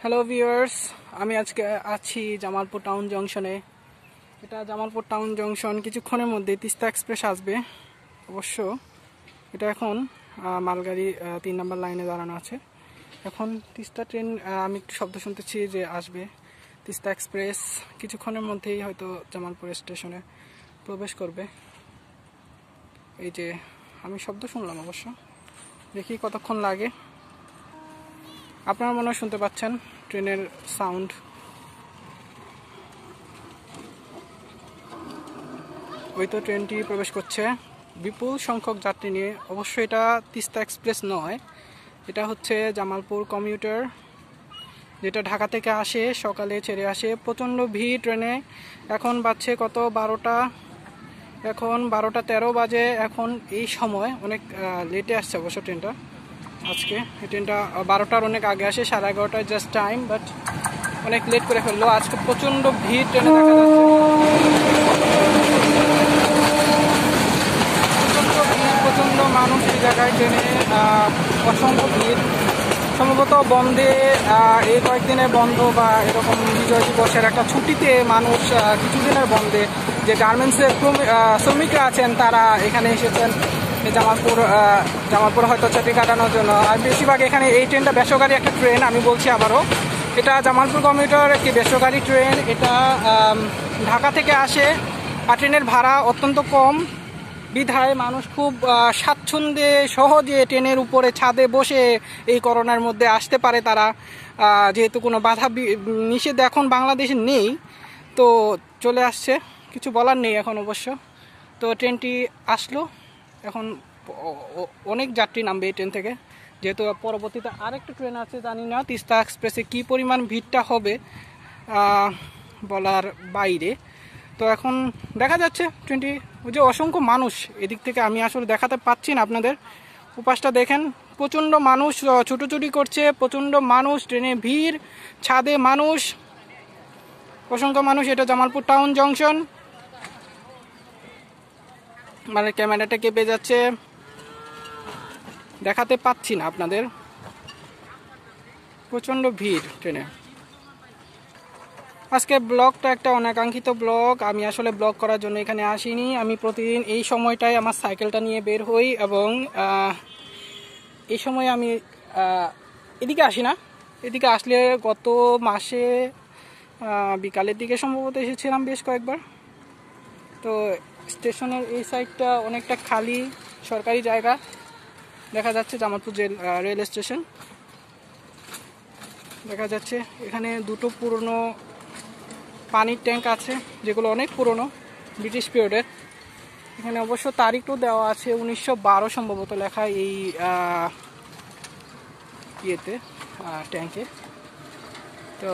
Hello viewers, আমি আজকে আছি জামালপুর টাউন জংশনে। এটা জামালপুর টাউন জংশন, কিছুক্ষণের মধ্যে তিস্তা এক্সপ্রেস আসবে। অবশ্য এটা এখন মালগাড়ি 3 নম্বর লাইনে দাঁড়ানো আছে। এখন তিস্তা ট্রেন, আমি একটু শব্দ শুনতেছি যে আসবে। তিস্তা এক্সপ্রেস কিছুক্ষণের মধ্যেই হয়তো জামালপুর স্টেশনে প্রবেশ করবে। এই যে আমি শব্দ শুনলাম, অবশ্য দেখি কতক্ষণ লাগে। আপনারা মনে হয় শুনতে পাচ্ছেন ট্রেনের সাউন্ড। ওই তো ট্রেনটি প্রবেশ করছে বিপুল সংখ্যক যাত্রী নিয়ে। অবশ্যই এটা তিস্তা এক্সপ্রেস নয়, এটা হচ্ছে জামালপুর কমিউটার, যেটা ঢাকা থেকে আসে, সকালে ছেড়ে আসে। প্রচণ্ড ভিড় ট্রেনে। এখন বাজছে কত, 12টা। এখন 12টা 13 বাজে। এখন এই সময় অনেক লেটে আসছে অবশ্য ট্রেনটা। আজকে এই ট্রেনটা 12টার অনেক আগে আসে, 11:30 জাস্ট টাইম, বাট অনেক লেট করে ফেললো। আজকে প্রচণ্ড ভিড় ট্রেনে দেখা যাচ্ছে, প্রচণ্ড মানুষ এই জায়গায় ট্রেনে, অসংখ্য ভিড়। সম্ভবত বন্ধে, এই কয়েকদিনের বন্ধ বা এরকম বিজয় দিবসের একটা ছুটিতে মানুষ কিছুদিনের বন্ধে যে গার্মেন্টসের শ্রমিকরা আছেন তারা এখানে এসেছেন জামালপুর হয়তো ছুটি কাটানোর জন্য। আর বেশিরভাগ এখানে এই ট্রেনটা বেসরকারি একটা ট্রেন, আমি বলছি আবারও, এটা জামালপুর কমিউটার একটি বেসরকারি ট্রেন। এটা ঢাকা থেকে আসে, আর ট্রেনের ভাড়া অত্যন্ত কম বিধায় মানুষ খুব স্বাচ্ছন্দ্যে সহজে ট্রেনের উপরে ছাদে বসে এই করোনার মধ্যে আসতে পারে তারা, যেহেতু কোনো বাধা নিষেধ এখন বাংলাদেশে নেই, তো চলে আসছে, কিছু বলার নেই এখন অবশ্য। তো ট্রেনটি আসলো, এখন অনেক যাত্রী নামবে এই ট্রেন থেকে, যেহেতু পরবর্তীতে আরেকটা ট্রেন আছে, জানি না তিস্তা এক্সপ্রেসে কী পরিমাণ ভিড়টা হবে বলার বাইরে। তো এখন দেখা যাচ্ছে ট্রেনটি, ওই যে অসংখ্য মানুষ, এদিক থেকে আমি আসলে দেখাতে পাচ্ছি না আপনাদের, উপাসটা দেখেন, প্রচণ্ড মানুষ ছুটোছুটি করছে, প্রচণ্ড মানুষ, ট্রেনে ভিড়, ছাদে মানুষ, অসংখ্য মানুষ। এটা জামালপুর টাউন জংশন, মানে ক্যামেরাটা কেঁপে যাচ্ছে, দেখাতে পাচ্ছি না আপনাদের, প্রচণ্ড ভিড় ট্রেনে। আজকে ব্লগটা একটা অনাকাঙ্ক্ষিত ব্লগ। আমি আসলে ব্লগ করার জন্য এখানে আসিনি। আমি প্রতিদিন এই সময়টায় আমার সাইকেলটা নিয়ে বের হই, এবং এই সময় আমি এদিকে আসি না। এদিকে আসলে গত মাসে বিকালের দিকে সম্ভবত এসেছিলাম বেশ কয়েকবার। তো স্টেশনের এই সাইডটা অনেকটা খালি সরকারি জায়গা দেখা যাচ্ছে, জামালপুর রেল স্টেশন দেখা যাচ্ছে। এখানে দুটো পুরনো পানির ট্যাঙ্ক আছে, যেগুলো অনেক পুরনো, ব্রিটিশ পিরিয়ডের। এখানে অবশ্য তারিখও দেওয়া আছে, 1912 সম্ভবত লেখা এই ইয়েতে, ট্যাঙ্কে। তো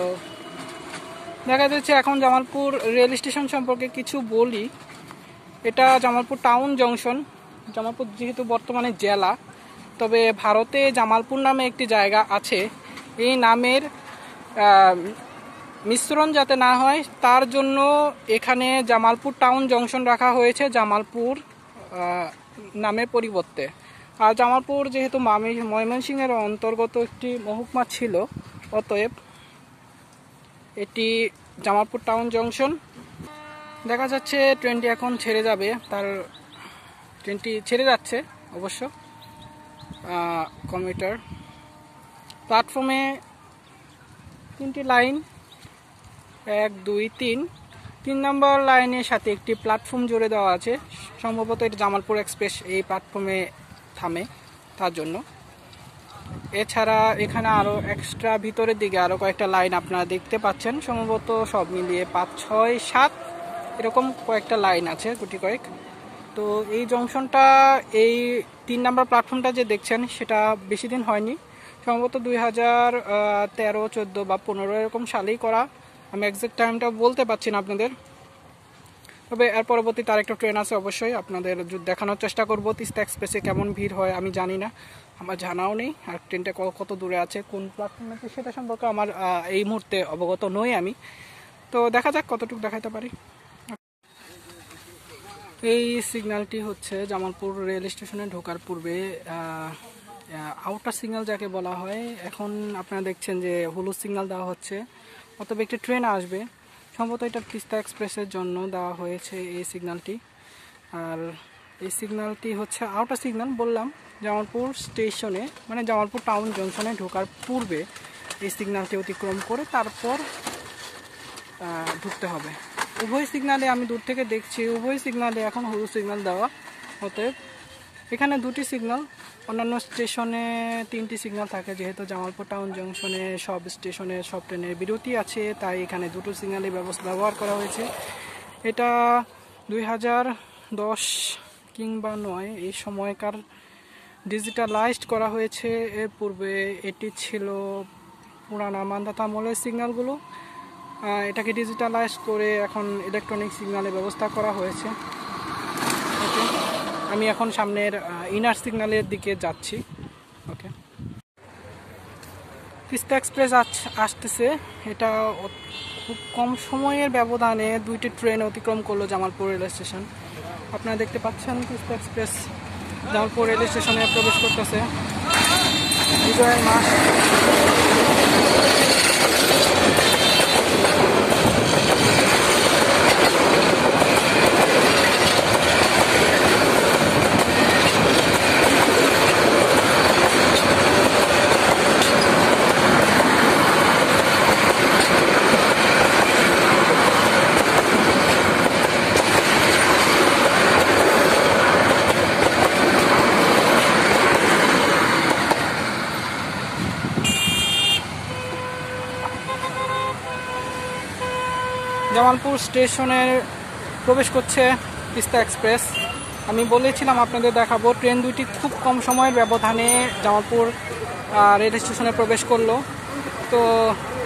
দেখা যাচ্ছে, এখন জামালপুর রেল স্টেশন সম্পর্কে কিছু বলি। এটা জামালপুর টাউন জংশন। জামালপুর যেহেতু বর্তমানে জেলা, তবে ভারতে জামালপুর নামে একটি জায়গা আছে। এই নামের মিশ্রণ যাতে না হয় তার জন্য এখানে জামালপুর টাউন জংশন রাখা হয়েছে, জামালপুর নামের পরিবর্তে। আর জামালপুর যেহেতু ময়মনসিংহের অন্তর্গত একটি মহকুমা ছিল, অতএব এটি জামালপুর টাউন জংশন। দেখা যাচ্ছে ট্রেনটি এখন ছেড়ে যাবে, ট্রেনটি ছেড়ে যাচ্ছে অবশ্য। কমিউটার প্ল্যাটফর্মে 3টি লাইন, 1 2 3 নম্বর লাইনের সাথে একটি প্ল্যাটফর্ম জুড়ে দেওয়া আছে। সম্ভবত এটা জামালপুর এক্সপ্রেস এই প্ল্যাটফর্মে থামে তার জন্য। এছাড়া এখানে আরও এক্সট্রা ভিতরের দিকে আরও কয়েকটা লাইন আপনারা দেখতে পাচ্ছেন, সম্ভবত সব মিলিয়ে 5 6 7 এরকম কয়েকটা লাইন আছে, গুটি কয়েক। তো এই জংশনটা, এই 3 নম্বর প্ল্যাটফর্মটা যে দেখছেন, সেটা বেশি দিন হয়নি, সম্ভবত 2013 14 বা 15 এরকম সালেই করা। আমি এক্সাক্ট টাইমটা বলতে পারছি না আপনাদের, তবে এর পরবর্তীতে আরেকটা ট্রেন আছে, অবশ্যই আপনাদের দেখানোর চেষ্টা করব। তিস্তা এক্সপ্রেসে কেমন ভিড় হয় আমি জানি না, আমার জানাও নেই, আর ট্রেনটা কত দূরে আছে, কোন প্ল্যাটফর্মে আছে সেটা সম্পর্কে আমার এই মুহূর্তে অবগত নই আমি। তো দেখা যাক কতটুকু দেখাতে পারি। এই সিগন্যালটি হচ্ছে জামালপুর রেল স্টেশনে ঢোকার পূর্বে আউটার সিগন্যাল যাকে বলা হয়। এখন আপনারা দেখছেন যে হলুদ সিগন্যাল দেওয়া হচ্ছে, অতএব একটি ট্রেন আসবে, সম্ভবত এটা তিস্তা এক্সপ্রেসের জন্য দেওয়া হয়েছে এই সিগন্যালটি। আর এই সিগন্যালটি হচ্ছে আউটার সিগন্যাল, বললাম জামালপুর স্টেশনে মানে জামালপুর টাউন জংশনে ঢোকার পূর্বে এই সিগন্যালটি অতিক্রম করে তারপর ঢুকতে হবে। উভয় সিগন্যালে আমি দূর থেকে দেখছি, উভয় সিগন্যালে এখন হলুদ সিগন্যাল দেওয়া, অতএব এখানে দুটি সিগন্যাল। অন্যান্য স্টেশনে 3টি সিগন্যাল থাকে, যেহেতু জামালপুর টাউন জংশনে সব স্টেশনে সব ট্রেনের বিরতি আছে, তাই এখানে দুটো সিগন্যালই ব্যবহার করা হয়েছে। এটা 2010 কিংবা 9 এই সময়কার ডিজিটালাইজড করা হয়েছে। এর পূর্বে এটি ছিল পুরানা মান্ধাতা আমলের সিগন্যালগুলো, এটাকে ডিজিটালাইজ করে এখন ইলেকট্রনিক সিগন্যালের ব্যবস্থা করা হয়েছে। ওকে, আমি এখন সামনের ইনার সিগন্যালের দিকে যাচ্ছি। ওকে, তিস্তা এক্সপ্রেস আসতেছে। এটা খুব কম সময়ের ব্যবধানে 2টি ট্রেন অতিক্রম করলো জামালপুর রেল স্টেশন। আপনারা দেখতে পাচ্ছেন তিস্তা এক্সপ্রেস জামালপুর রেল স্টেশনে প্রবেশ করতেছে। বিজয়ের মাস জামালপুর স্টেশনে প্রবেশ করছে তিস্তা এক্সপ্রেস। আমি বলেছিলাম আপনাদের দেখাবো, ট্রেন দুটি খুব কম সময়ের ব্যবধানে জামালপুর রেল স্টেশনে প্রবেশ করলো। তো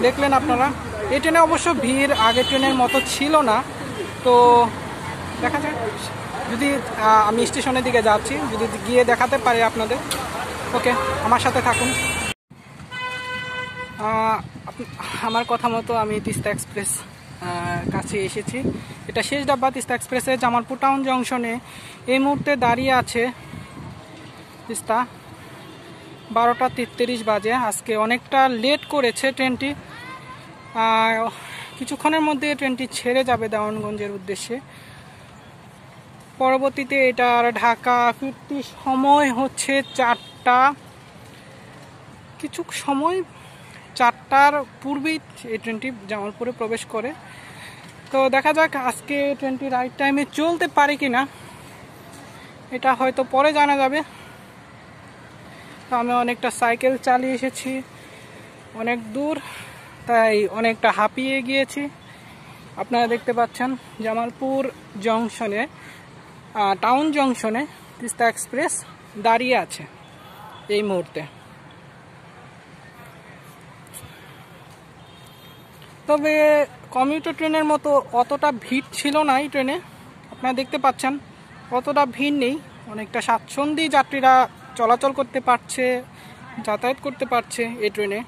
দেখলেন আপনারা, এই ট্রেনে অবশ্য ভিড় আগের ট্রেনের মতো ছিল না। তো দেখা যাক, যদি আমি স্টেশনের দিকে যাচ্ছি, যদি গিয়ে দেখাতে পারি আপনাদের। ওকে, আমার সাথে থাকুন। আমার কথা মতো আমি তিস্তা এক্সপ্রেস কাছে এসেছি। এটা শেষ ডাব্বা তিস্তা এক্সপ্রেসের জামালপুর টাউন জংশনে এই মুহূর্তে দাঁড়িয়ে আছে তিস্তা। 12টা 33 বাজে। আজকে অনেকটা লেট করেছে ট্রেনটি, কিছুক্ষণের মধ্যে ট্রেনটি ছেড়ে যাবে দেওয়ানগঞ্জের উদ্দেশ্যে। পরবর্তীতে এটার ঢাকা ফিরতি সময় হচ্ছে 4টা, কিছু সময় 4টার পূর্বেই এই ট্রেনটি জামালপুরে প্রবেশ করে। তো দেখা যাক আজকে ট্রেনটি রাইট টাইমে চলতে পারে কি না, এটা হয়তো পরে জানা যাবে। তো আমি অনেকটা সাইকেল চালিয়ে এসেছি অনেক দূর, তাই অনেকটা হাঁপিয়ে গিয়েছি। আপনারা দেখতে পাচ্ছেন জামালপুর জংশনে টাউন জংশনে তিস্তা এক্সপ্রেস দাঁড়িয়ে আছে এই মুহূর্তে। তবে কমিউটার ট্রেনের মতো অতটা ভিড় ছিল না এই ট্রেনে। আপনারা দেখতে পাচ্ছেন অতটা ভিড় নেই, অনেকটা স্বাচ্ছন্দ্যে যাত্রীরা চলাচল করতে পারছে, যাতায়াত করতে পারছে এই ট্রেনে।